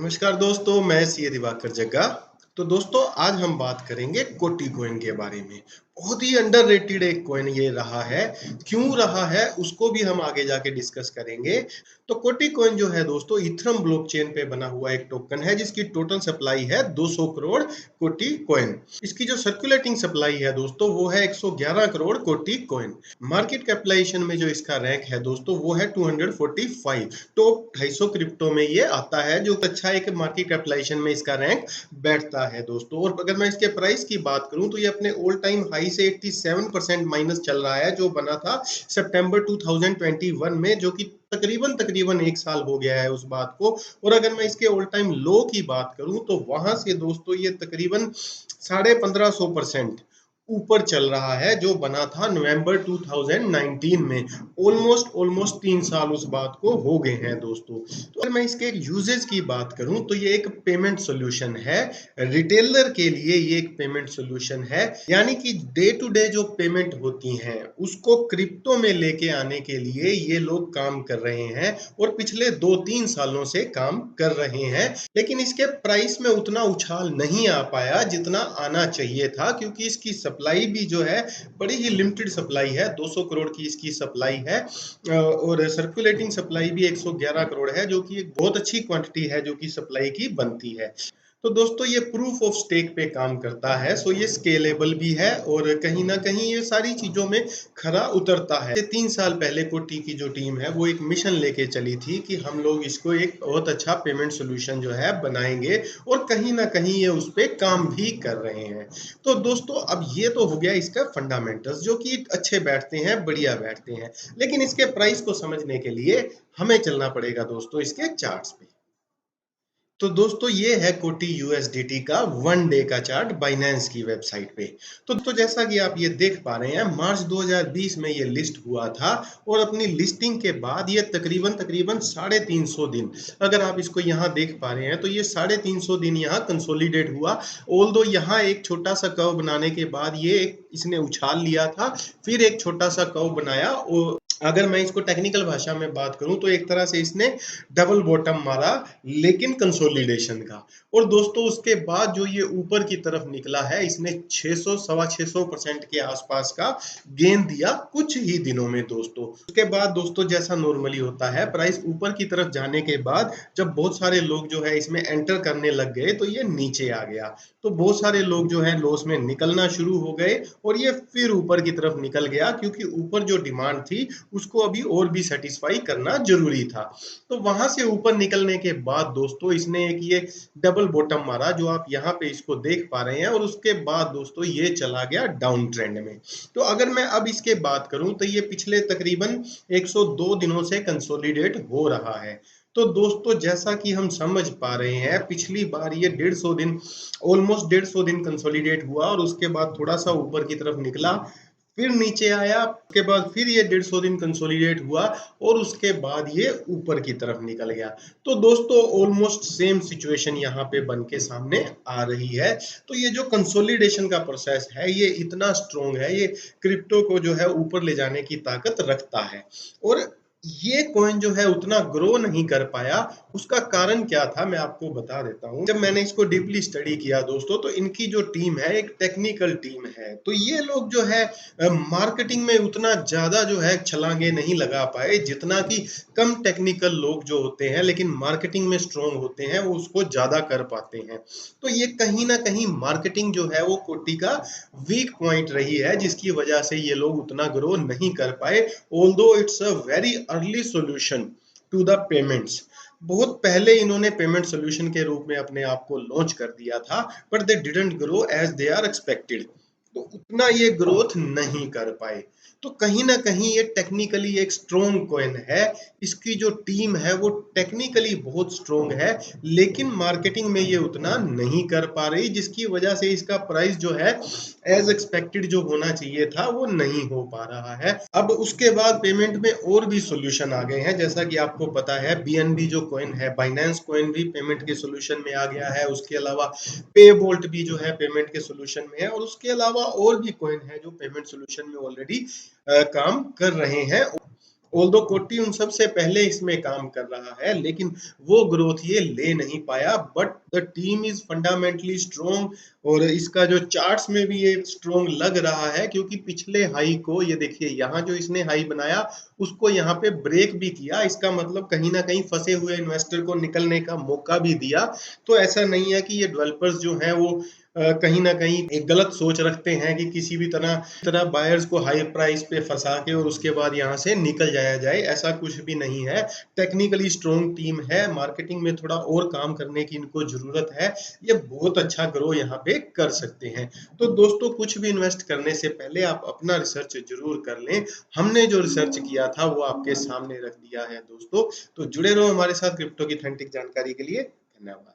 नमस्कार दोस्तों, मैं सी दिवाकर जग्गा। तो दोस्तों आज हम बात करेंगे कोटी कॉइन के बारे में। बहुत ही अंडररेटेड एक कॉइन ये रहा है। क्यों रहा है उसको भी हम आगे जाके डिस्कस करेंगे। तो कोटी कॉइन जो है दोस्तों इथरम ब्लॉकचेन पे बना हुआ एक टोकन है जिसकी टोटल सप्लाई है 200 करोड़ कोटी कॉइन। इसकी जो सर्कुलेटिंग सप्लाई है दोस्तों वो है 111 करोड़ कोटी कॉइन। मार्केट कैपिटलाइजेशन में जो इसका रैंक है दोस्तों वो है 245। टॉप 250 क्रिप्टो में ये आता है जो अच्छा एक मार्केट कैपिटलाइजेशन में इसका रैंक बैठता है दोस्तों। और अगर मैं इसके प्राइस की बात करूं तो ये अपने ऑल टाइम हाई से 87% माइनस चल रहा है जो बना था सितंबर 2021 में, जो कि तकरीबन एक साल हो गया है उस बात को। और अगर मैं इसके ऑल टाइम लो की बात करूं तो वहां से दोस्तों ये तकरीबन 1550% ऊपर चल रहा है जो बना था नवंबर 2019 में। ऑलमोस्ट 3 साल उस बात को हो गए हैं दोस्तों। तो अगर मैं इसके यूजेस की बात करूं तो ये एक पेमेंट सोल्यूशन है। रिटेलर के लिए ये एक पेमेंट सोल्यूशन है, यानी कि डे टू डे जो पेमेंट होती हैं उसको क्रिप्टो में लेके आने के लिए ये लोग काम कर रहे हैं और पिछले 2-3 सालों से काम कर रहे हैं। लेकिन इसके प्राइस में उतना उछाल नहीं आ पाया जितना आना चाहिए था, क्योंकि इसकी सप्लाई भी जो है बड़ी ही लिमिटेड सप्लाई है। 200 करोड़ की इसकी सप्लाई है और सर्कुलेटिंग सप्लाई भी 111 करोड़ है, जो कि एक बहुत अच्छी क्वांटिटी है जो कि सप्लाई की बनती है। तो दोस्तों ये प्रूफ ऑफ स्टेक पे काम करता है, सो ये स्केलेबल भी है और कहीं ना कहीं ये सारी चीजों में खरा उतरता है। 3 साल पहले कोटी की जो टीम है वो एक मिशन लेके चली थी कि हम लोग इसको एक बहुत अच्छा पेमेंट सोल्यूशन जो है बनाएंगे, और कहीं ना कहीं ये उस पर काम भी कर रहे हैं। तो दोस्तों अब ये तो हो गया इसका फंडामेंटल्स जो कि अच्छे बैठते हैं, बढ़िया बैठते हैं। लेकिन इसके प्राइस को समझने के लिए हमें चलना पड़ेगा दोस्तों इसके चार्ट्स पे। तो दोस्तों ये है कोटी यूएसडीटी का 1 डे का चार्ट बाइनेंस की वेबसाइट पे। तो दोस्तों जैसा कि आप ये देख पा रहे हैं मार्च 2020 में ये लिस्ट हुआ था और अपनी लिस्टिंग के बाद ये तकरीबन 350 दिन, अगर आप इसको यहाँ देख पा रहे हैं तो ये 350 दिन यहाँ कंसोलिडेट हुआ। ऑल्दो यहाँ एक छोटा सा कर्व बनाने के बाद ये इसने उछाल लिया था, फिर एक छोटा सा कर्व बनाया और अगर मैं इसको टेक्निकल भाषा में बात करूं तो एक तरह से इसने डबल बॉटम मारा, लेकिन कंसोलिडेशन का। और दोस्तों उसके बाद जो ये ऊपर की तरफ निकला है इसने 600 सवा 600% के आसपास का गेन दिया कुछ ही दिनों में दोस्तों। उसके बाद दोस्तों जैसा नॉर्मली होता है प्राइस ऊपर की तरफ जाने के बाद जब बहुत सारे लोग जो है इसमें एंटर करने लग गए तो ये नीचे आ गया। तो बहुत सारे लोग जो है लॉस में निकलना शुरू हो गए और ये फिर ऊपर की तरफ निकल गया, क्योंकि ऊपर जो डिमांड थी उसको अभी और भी सेटिस्फाई करना जरूरी था। तो वहां से ऊपर निकलने के बाद दोस्तों इसने एक ये डबल बॉटम मारा जो आप यहाँ पे इसको देख पा रहे हैं, और उसके बाद दोस्तों ये चला गया डाउन ट्रेंड में। तो अगर मैं अब इसके बात करूं तो ये पिछले तकरीबन 102 दिनों से कंसोलिडेट हो रहा है। तो दोस्तों जैसा कि हम समझ पा रहे हैं पिछली बार ये 150 दिन, ऑलमोस्ट 150 दिन कंसोलिडेट हुआ और उसके बाद थोड़ा सा ऊपर की तरफ निकला, फिर नीचे आया, उसके बाद फिर ये 150 दिन कंसोलिडेट हुआ और उसके बाद ये ऊपर की तरफ निकल गया। तो दोस्तों ऑलमोस्ट सेम सिचुएशन यहाँ पे बन के सामने आ रही है। तो ये जो कंसोलिडेशन का प्रोसेस है ये इतना स्ट्रोंग है, ये क्रिप्टो को जो है ऊपर ले जाने की ताकत रखता है। और ये कॉइन जो है उतना ग्रो नहीं कर पाया, उसका कारण क्या था मैं आपको बता देता हूँ। जब मैंने इसको डीपली स्टडी किया दोस्तों तो इनकी जो टीम है एक टेक्निकल टीम है। तो ये लोग जो है मार्केटिंग में उतना ज्यादा जो है छलांगे नहीं लगा पाए जितना कि कम टेक्निकल लोग जो होते हैं लेकिन मार्केटिंग में स्ट्रोंग होते हैं वो उसको ज्यादा कर पाते हैं। तो ये कहीं ना कहीं मार्केटिंग जो है वो कोटी का वीक पॉइंट रही है, जिसकी वजह से ये लोग उतना ग्रो नहीं कर पाए। Although it's a very early solution to the payments. बहुत पहले इन्होंने पेमेंट सोल्यूशन के रूप में अपने आप को लॉन्च कर दिया था, but they didn't grow as they are expected. तो उतना ये ग्रोथ नहीं कर पाए। तो कहीं ना कहीं ये टेक्निकली एक स्ट्रोंग कॉइन है। इसकी जो टीम है वो टेक्निकली बहुत स्ट्रोंग है, लेकिन मार्केटिंग में ये उतना नहीं कर पा रही, जिसकी वजह से इसका प्राइस जो है एज एक्सपेक्टेड जो होना चाहिए था वो नहीं हो पा रहा है। अब उसके बाद पेमेंट में और भी सोल्यूशन आ गए हैं, जैसा कि आपको पता है बीएनबी जो कॉइन है, बाइनेंस कॉइन भी पेमेंट के सोल्यूशन में आ गया है। उसके अलावा पे बोल्ट भी जो है पेमेंट के सोल्यूशन में है, और उसके अलावा और भी कॉइन है जो पेमेंट सोल्यूशन में ऑलरेडी काम कर रहे हैं। ऑल्दो कोटी उन सबसे पहले इसमें काम कर रहा है, लेकिन वो ग्रोथ ये ले नहीं पाया, but the team is fundamentally strong. और इसका जो चार्ट्स में भी ये स्ट्रॉन्ग लग रहा है, क्योंकि पिछले हाई को ये देखिए, यहाँ जो इसने हाई बनाया उसको यहाँ पे ब्रेक भी किया। इसका मतलब कहीं ना कहीं फंसे हुए इन्वेस्टर को निकलने का मौका भी दिया। तो ऐसा नहीं है कि ये डेवलपर्स जो हैं वो कहीं ना कहीं एक गलत सोच रखते हैं कि किसी भी तरह बायर्स को हाई प्राइस पे फंसा के और उसके बाद यहाँ से निकल जाया जाए, ऐसा कुछ भी नहीं है। टेक्निकली स्ट्रॉन्ग टीम है, मार्केटिंग में थोड़ा और काम करने की इनको जरूरत है। ये बहुत अच्छा ग्रो यहाँ पे कर सकते हैं। तो दोस्तों, कुछ भी इन्वेस्ट करने से पहले आप अपना रिसर्च जरूर कर लें। हमने जो रिसर्च किया था वो आपके सामने रख दिया है दोस्तों। तो जुड़े रहो हमारे साथ क्रिप्टो की ऑथेंटिक जानकारी के लिए। धन्यवाद।